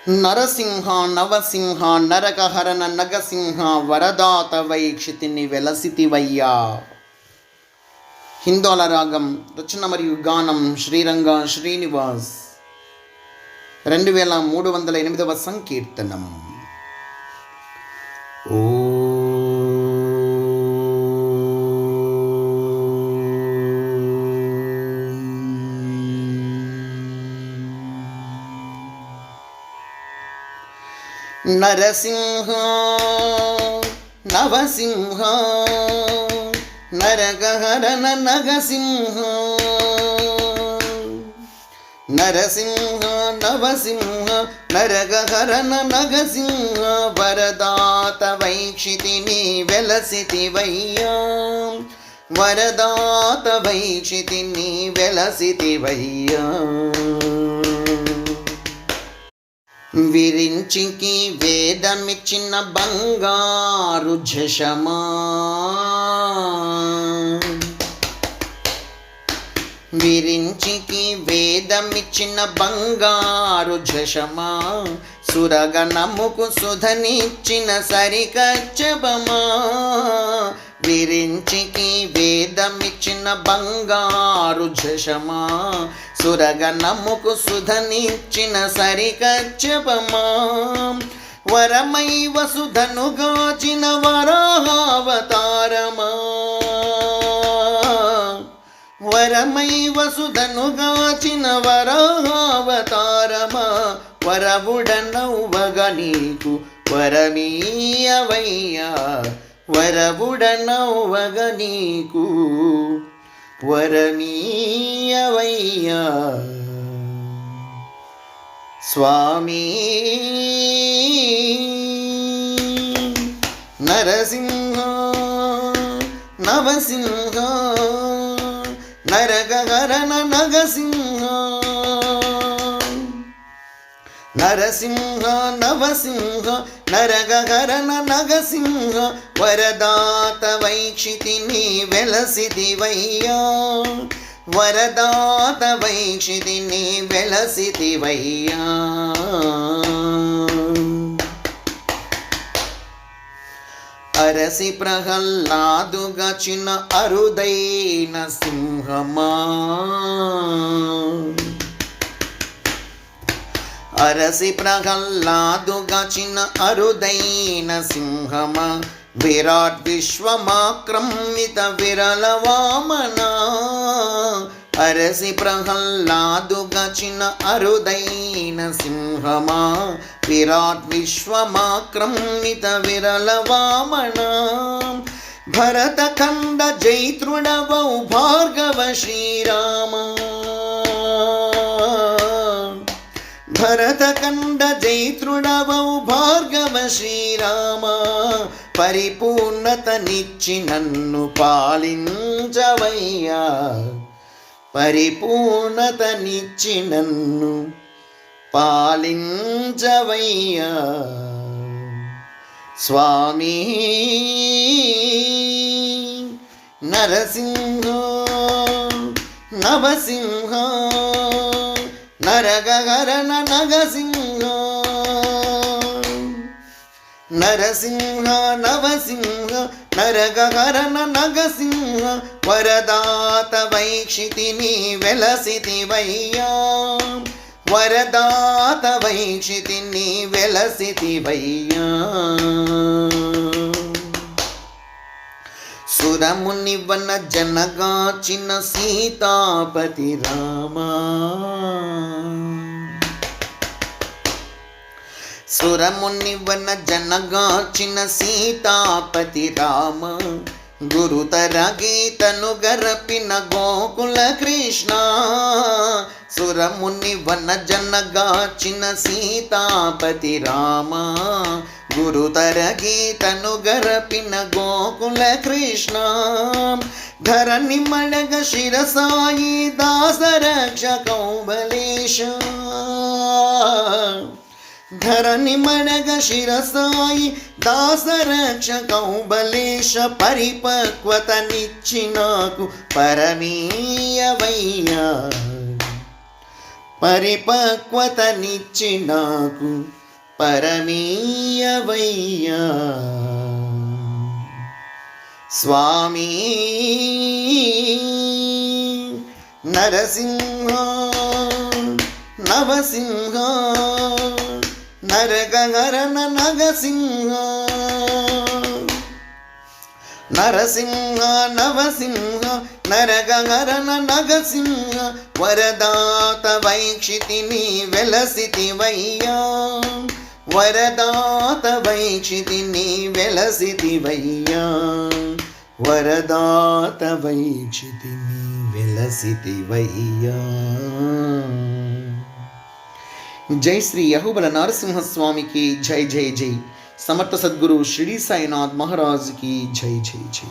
నరసింహ నవసింహ నరకహరణ నగసింహ వరదాత వైక్షితిని వెలసితివయ్యా. హిందోల రాగం రచన మరియు గానం శ్రీరంగ శ్రీనివాస్. 2308వ సంకీర్తనం. ఓ నరసింహ నవసింహ నరకహరణ నగసింహ నరసింహ నవసింహ నరకహరణ నగసింహ వరదాత వైక్షితిని వెలసితివయ్యా. వరదాత వైక్షితిని వెలసితివయ్యా. విరించికి వేదమిచ్చిన బంగారు ఝషమా, విరించికి వేదమిచ్చిన బంగారు ఝషమా, సురగణముకు సుధనిచ్చిన సరికచ్చబమా. విరించికి వేదమిచ్చిన బంగారు ఝషమా, సురగణముకు సుధనిచ్చిన సరికచ్చబమా. వరమై వసుధను గాచిన వరాహావతారమా, వరమై వసుధను గాచిన వరాహావతారమా. వరవుడనవ్వగ నీకు వరమీయవయ్యా. వరవుడనవ్వగ నీకు వరమీయవయ్యా. స్వామి నరసింహ నవసింహ నరకహరణ నగసింహ నరసింహ నవసింహ నరకహరణ నగసింహ వరదాత వైక్షితిని వెలసితివయ్యా. వరదాత వైక్షితిని వెలసితివయ్యా. అరసి ప్రహ్లాదుగచిన అరుదైన సింహమా, అరసి ప్రహ్లాదుగచిన అరుదైన సింహమా. విరాట్ విశ్వమాక్రమిత విరల వామనా. అరసి ప్రహ్లాదుగచిన అరుదైన సింహమా, విరాట్ విశ్వమాక్రమిత విరల వామనా. భరతఖండ జైత్రుడవౌ భార్గవ శ్రీరామ, భరతఖండ జైత్రుడవౌ భార్గవ శ్రీరామ. పరిపూర్ణతనిచ్చి నన్ను పాలించవయ్యా. పరిపూర్ణతనిచ్చి నన్ను పాలించవయ్యా. స్వామి నరసింహ నవసింహ నరకహరణ నగసింహ నరసింహ నవసింహ నరకహరణ నగసింహ వరదాత వైక్షితిని వెలసితివయ్యా. వరదాత వైక్షితిని వెలసితివయ్యా. సురముని వన జనగాచిన సీతాపతి రామా, సురముని వన జనగాచిన సీతాపతి రామ. గురుతర గీతను గరపిన గోకుల కృష్ణ. సురముని వన జనగాచిన సీతాపతి రామ. గురుతర గీతను గరపిన గోకుల కృష్ణ. ధరణి మడగ శిరసాయి దాసరక్ష కౌబలేశ. ధరణి మడగ శిరసాయి దాసరక్ష కౌబలేశ. పరిపక్వతనిచ్చి నాకు పరమీయవయ్యా. పరిపక్వతనిచ్చి నాకు పరమీయవయ్యా స్వామి నరసింహ నవసింహ నరగరణ నగసింహ నరసింహ నవసింహ నరగరణ నగసింహ వరదాత వైక్షితిని వెలసితివయ్యా వరదాత వైక్షితిని వెలసితివయ్యా వరదాత వైక్షితిని వెలసితివయ్యా. జై శ్రీ యహుబల నరసింహస్వామికి జై జై జై. సమర్థ సద్గురు షిరిడి సాయినాథ్ మహారాజ్ की जय जय जय.